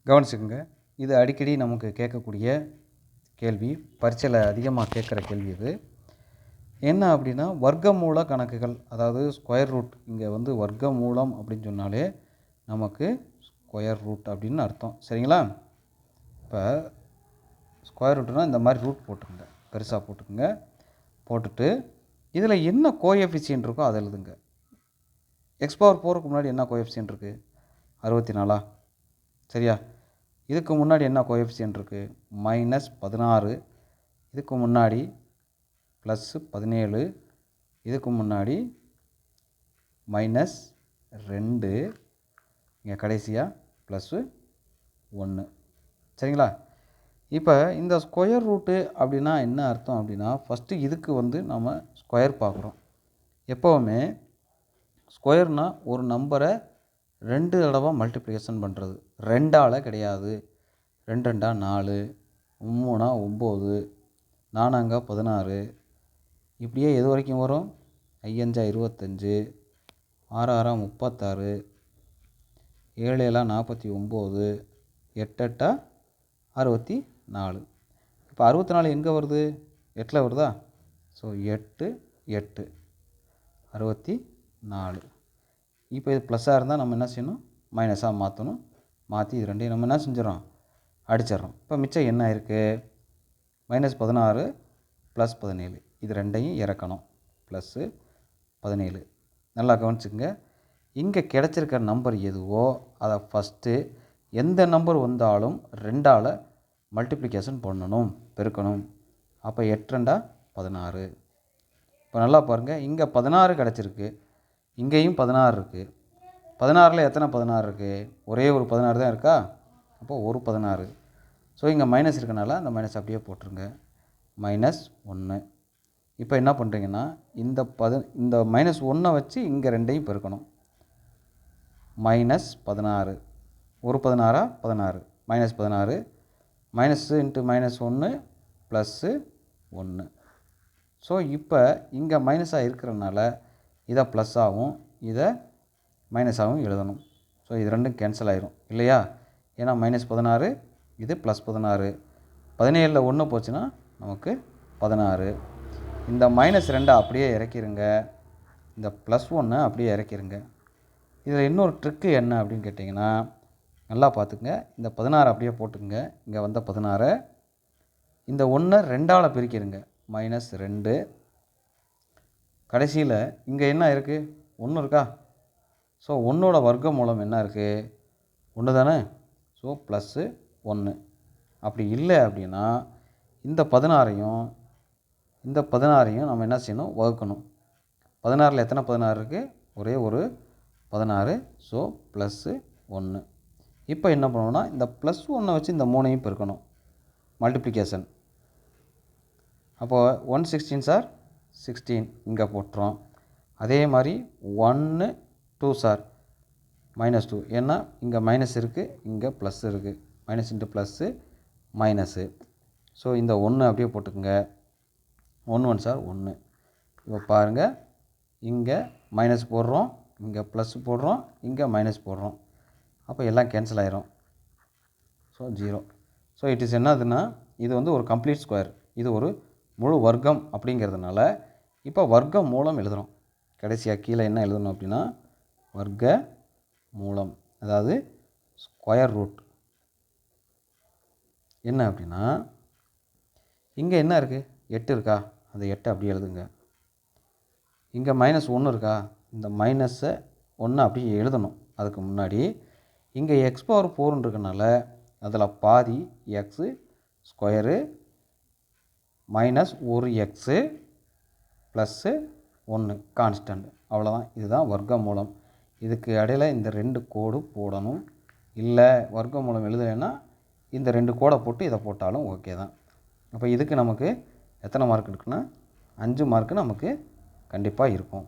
கவனிச்சுக்கோங்க. இது அடிக்கடி நமக்கு கேட்கக்கூடிய கேள்வி, பரீட்சையில் அதிகமாக கேட்குற கேள்வி இது. என்ன அப்படின்னா, வர்க்கமூல கணக்குகள், அதாவது ஸ்கொயர் ரூட். இங்கே வந்து வர்க்கமூலம் அப்படின்னு சொன்னாலே நமக்கு ஸ்கொயர் ரூட் அப்படின்னு அர்த்தம். சரிங்களா? இப்போ ஸ்கொயர் ரூட்னால் இந்த மாதிரி ரூட் போட்டுருங்க, பெருசாக போட்டுக்குங்க. போட்டுட்டு இதில் என்ன கோஎஃபிஷியன்ட் இருக்கோ அதை எழுதுங்க. x⁴ முன்னாடி என்ன கோஎஃபிஷியன்ட் இருக்குது? 64. சரியா? இதுக்கு முன்னாடி என்ன கோஎஃபிஷியன்ட் இருக்குது? -16. இதுக்கு முன்னாடி +17. இதுக்கு முன்னாடி -2. இங்கே கடைசியாக +1. சரிங்களா? இப்போ இந்த ஸ்கொயர் ரூட்டு அப்படின்னா என்ன அர்த்தம் அப்படின்னா, ஃபஸ்ட்டு இதுக்கு வந்து நம்ம ஸ்கொயர் பார்க்குறோம். எப்போவுமே ஸ்கொயர்னால் ஒரு நம்பரை 2 தடவை மல்டிப்ளிகேஷன் பண்ணுறது. 2ஆல் கிடையாது. 2 2 4, 3 9, 4 16. இப்படியே எது வரைக்கும் வரும்? 5 25, 6 36, 7 49, 8 64. இப்போ 64 எங்கே வருது? 8ல் வருதா? ஸோ 8 8 64. இப்போ இது ப்ளஸ்ஸாக இருந்தால் நம்ம என்ன செய்யணும்? மைனஸாக மாற்றணும். மாற்றி இது ரெண்டையும் நம்ம என்ன செஞ்சிடறோம்? அடிச்சிடறோம். இப்போ மிச்சம் என்ன இருக்குது? -16 +17. இது ரெண்டையும் இறக்கணும். +17. நல்லா கவனிச்சுங்க. இங்கே கிடச்சிருக்கிற நம்பர் எதுவோ அதை ஃபஸ்ட்டு எந்த நம்பர் வந்தாலும் 2ஆல் மல்டிப்ளிகேஷன் பண்ணணும், பெருக்கணும். அப்போ 8 2 16. இப்போ நல்லா பாருங்கள், இங்கே 16 கிடச்சிருக்கு, இங்கேயும் 16 இருக்குது. 16ல் எத்தனை 16 இருக்குது? ஒரே ஒரு 16 தான் இருக்கா? அப்போது ஒரு 16. ஸோ இங்கே மைனஸ் இருக்கனால அந்த மைனஸ் அப்படியே போட்டுருங்க. -1. இப்போ என்ன பண்ணுறீங்கன்னா, இந்த -1 வச்சு இங்கே ரெண்டையும் பெருக்கணும். -16. ஒரு 16 16, -16, -(-1) +1. ஸோ இப்போ இங்கே மைனஸாக இருக்கிறனால இதை ப்ளஸ்ஸாகவும் இதை மைனஸாகவும் எழுதணும். ஸோ இது ரெண்டும் கேன்சல் ஆயிரும் இல்லையா? ஏன்னா -16, இது +16. 17ல் 1 போச்சுன்னா நமக்கு 16. இந்த -2 அப்படியே இறக்கிருங்க, இந்த +1 அப்படியே இறக்கிருங்க. இதில் இன்னொரு ட்ரிக்கு என்ன அப்படின்னு கேட்டிங்கன்னா, நல்லா பார்த்துக்குங்க. இந்த 16 அப்படியே போட்டுக்குங்க. இங்கே வந்த 16, இந்த 1 2ஆல் பிரிக்கிருங்க, -2. கடைசியில் இங்கே என்ன இருக்குது? 1 இருக்கா? ஸோ 1ஓட வர்க்க மூலம் என்ன இருக்குது? 1 தானே? ஸோ +1. அப்படி இல்லை அப்படின்னா இந்த 16ஐயும் இந்த 16ஐயும் நம்ம என்ன செய்யணும்? வகுக்கணும். 16ல் எத்தனை 16 இருக்குது? ஒரே ஒரு 16. ஸோ +1. இப்போ என்ன பண்ணணும்னா, இந்த +1 வச்சு இந்த 3ஐயும் பெருக்கணும், மல்டிப்ளிகேஷன். அப்போது 116 சார் 16 இங்கே போட்டுறோம். அதே மாதிரி 1 2 சார் -2. ஏன்னா இங்கே மைனஸ் இருக்குது, இங்கே ப்ளஸ் இருக்குது. Minus into plus minus. So இந்த 1 அப்படியே போட்டுக்குங்க. 1 1 சார் 1. இப்போ பாருங்கள், இங்கே மைனஸ் போடுறோம், இங்கே ப்ளஸ் போடுறோம், இங்கே மைனஸ் போடுறோம். அப்போ எல்லாம் கேன்சல் ஆயிரும். ஸோ 0. ஸோ இட் இஸ் என்னதுன்னா, இது வந்து ஒரு கம்ப்ளீட் ஸ்கொயர், இது ஒரு முழு வர்க்கம் அப்படிங்கிறதுனால இப்போ வர்க்க மூலம் எழுதுகிறோம். கடைசியாக கீழே என்ன எழுதணும் அப்படின்னா, வர்க்க மூலம், அதாவது ஸ்கொயர் ரூட். என்ன அப்படின்னா, இங்கே என்ன இருக்குது? 8 இருக்கா? அந்த 8 அப்படியே எழுதுங்க. இங்கே -1 இருக்கா? இந்த -1 அப்படியே எழுதணும். அதுக்கு முன்னாடி இங்கே x⁴ இருக்கனால அதில் பாதி x ஸ்கொயரு -1x +1 கான்ஸ்டன்ட். அவ்வளோதான். இதுதான் வர்க்க மூலம். இதுக்கு இடையில இந்த 2 கோடு போடணும். இல்லை வர்க்க மூலம் எழுதலைன்னா இந்த 2 கோடை போட்டு இதை போட்டாலும் ஓகே தான். அப்போ இதுக்கு நமக்கு எத்தனை மார்க் இருக்குன்னா 5 மார்க்கு நமக்கு கண்டிப்பாக இருக்கும்.